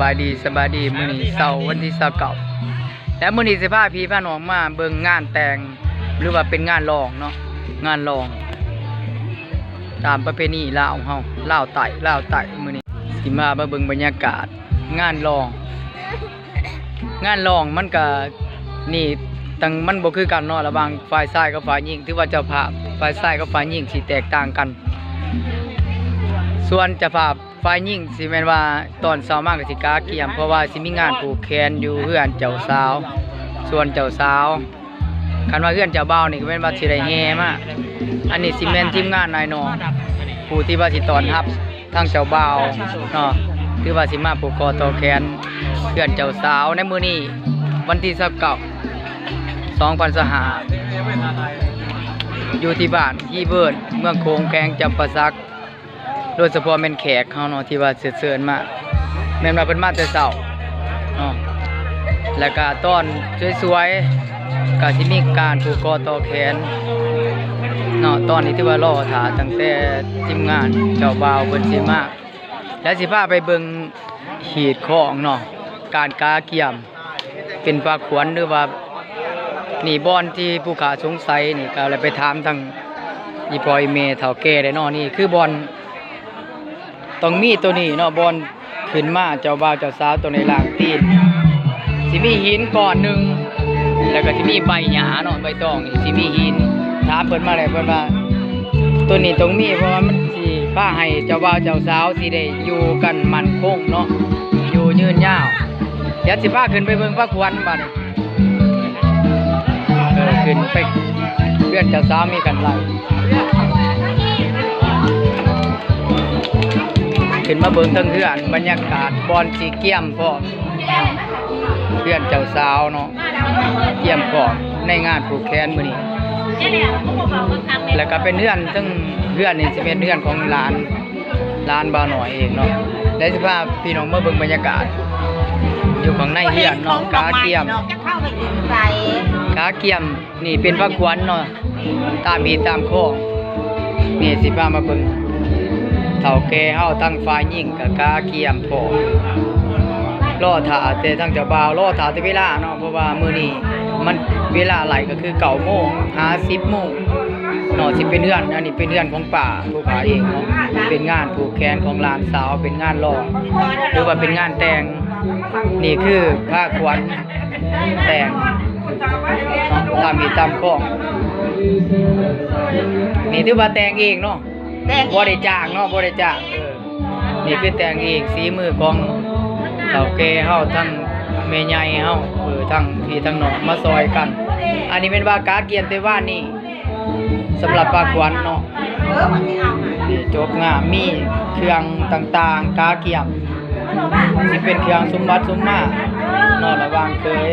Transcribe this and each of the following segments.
บายดีมื้อนี้เสาร์วันที่29และมื้อนี้สิพาพี่พาน้องมาเบิ่งงานแต่งหรือว่าเป็นงานร้องเนาะงานร้องตามประเพณีลาวเฮาลาวไต่มื้อนี้สิมาเบิ่งบรรยากาศงานร้องมันก็นี่ตั้งมันบ่คือกันเนาะระหว่างฝ่ายชายกับฝ่ายหญิงถือว่าเจ้าภาพฝ่ายชายกับฝ่ายหญิงสิแตกต่างกันส่วนเจ้าภาพฝ่ายหญิงสิแม่นว่าตอนเช้ามากก็สิกาเกียมเพราะว่าสิมีงานผูกแขนอยู่เฮือนเจ้าสาวส่วนเจ้าสาวคันว่าเฮือนเจ้าบ่าวนี่ก็แม่นว่าสิได้แห่มาอันนี้สิแม่นทีมงานนายน้องผู้ที่ว่าสิต้อนรับทางเจ้าบ่าวเนาะถือว่าสิมาผูกคอต่อแขนเฮือนเจ้าสาวในมื้อนี้วันที่29 2025อยู่ที่บ้านฮีเบิร์ดเมืองโขงแกงจำปาสักโดยเฉพาะแม่นแขกเขาเนาะที่ว่าเชิญมาแม่นว่าเพิ่นมาแต่เช้าเนาะแล้วก็ตอนสวยๆก็สิมีการผูกคอต่อแขนเนาะตอนนี้ที่ว่ารอท่าตั้งแต่ทีมงานเจ้าบ่าวเพิ่นสิมาแล้วสิพาไปเบิ่งหีดของเนาะการกาเกี่ยมเป็นปลาขวัญหรือว่านี่บอนที่ผู้ขาสงสัยนี่ก็เลยไปถามทางอีพอยเมเฒ่าแก่ได้เนาะนี่คือบอนต้องมีตัวนี้เนาะบอนขึ้นมาเจ้าบ่าวเจ้าสาวตัวในล่างตีนสิมีหินก้อนหนึงแล้วก็สิมีใบหญ้าเนาะใบตองนี่สิมีหินถามเพิ่นมาแล้วเพิ่นว่าตัวนี้ต้องมีเพราะว่ามันสิพาให้เจ้าบ่าวเจ้าสาวสิได้อยู่กันมั่นคงเนาะอยู่ยืนยาวเดี๋ยวสิพาขึ้นไปเบิ่งพระขวัญบัดนี้ขึ้นไปเพื่อนเจ้าสาวมีกันหลายขึ้นมาเบิ่งทั้งเพื่อนบรรยากาศบอนสีเกี่ยมพร้อมเพื่อนเจ้าสาวเนาะเกี่ยมพร้อมในงานผูกแขนมื้อนี้แล้วก็เป็นเพื่อนทั้งเพื่อนนี่สิเป็นเพื่อนของหลานบ่าวน้อยเองเนาะได้สิพาพี่น้องมาเบิ่งบรรยากาศอยู่ข้างในเฮือนเนาะกาเกี่ยมนี่เป็นพระขวัญเนาะตามมีตามข้อนี่สิพามาเบิ่งเฒ่าแก่เฮาทั้งฝ่ายหญิงกับกาเกี่ยมพอรอท่าแต่ทั้งเจ้าบ่าวรอท่าแต่เวลาเนาะเพราะว่ามื้อนี้มันเวลาไหลก็คือ9:00 น 50 โมงเนาะสิเป็นเฮือนอันนี้เป็นเฮือนของป้าผู้ขายเองเนาะเป็นงานผูกแขนของหลานสาวเป็นงานร้องหรือว่าเป็นงานแต่งนี่คือผ้าขวัญแต่งตามมีตามข้องนี่ถือว่าแต่งเองเนาะบ่ได้จ้างเนาะบ่ได้จ้างนี่คือแต่งเองสีมือของเฒ่าแก่เฮาทั้งแม่ใหญ่เฮาทั้งพี่ทั้งน้องมาซอยกันอันนี้เป็นว่ากาเกียนแต่ว่านี่สำหรับผ้าขวัญเนาะจบงามมีเครื่องต่างๆกาเกียมสิเป็นเครื่องสมบัติสมมาเนาะระหว่างเคย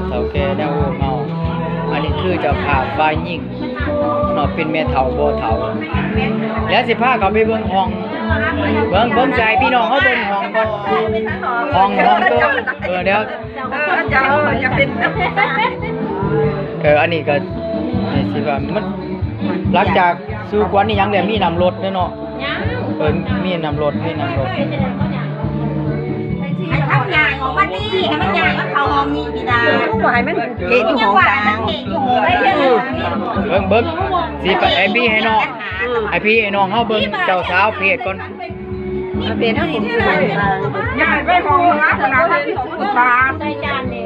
เฒ่าแก่แนวเฮาอันนี้คือเจ้าภาพฝ่ายหญิงเนาะเป็นแม่เฒ่าบ่เฒ่าแล้วสิพาเขาไปเบิ่งห้องเบิ่งใจพี่น้องเฮาเบิ่งห้องก่อนห้องตัวเดี๋ยวจะเป็นอันนี้ก็นี่สิว่ามันหลังจากสู่ขวัญนี่ยังได้มีนำรถเนาะมีนำรถให้ทำงานของวันนี้ให้มันงานก็เข้าห้องนี้พี่ดาผู้หมายมันเกอยู่ห้องกลางเบิ่งสิไปไอพี่ให้น้องเฮาเบิ่งเจ้าสาวเพจก่อนเพจเฮาผมสิย้ายไปห้องรักษณะที่สุดฟ้า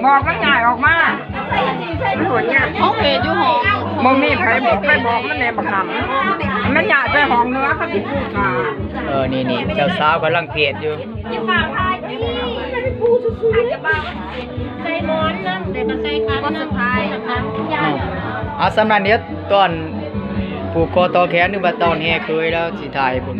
บอกแล้วย้ายออกมามันหัวเนี่ยห้องเพจอยู่ห้องมึงนี่ไผบอกไปบอกมันแน่บักหำมันย้ายไปห้องเนื้อเขาสิพูดมานี่เจ้าสาวกำลังเพจอยู่ใส่หมอนนั่นเดี๋ยวก็ใส่ขาก็สะพายนะคะสำนักเนี้ยตอนผูกคอต่อแขนนึกว่าตอนแห่เคยแล้วสิถ่ายบน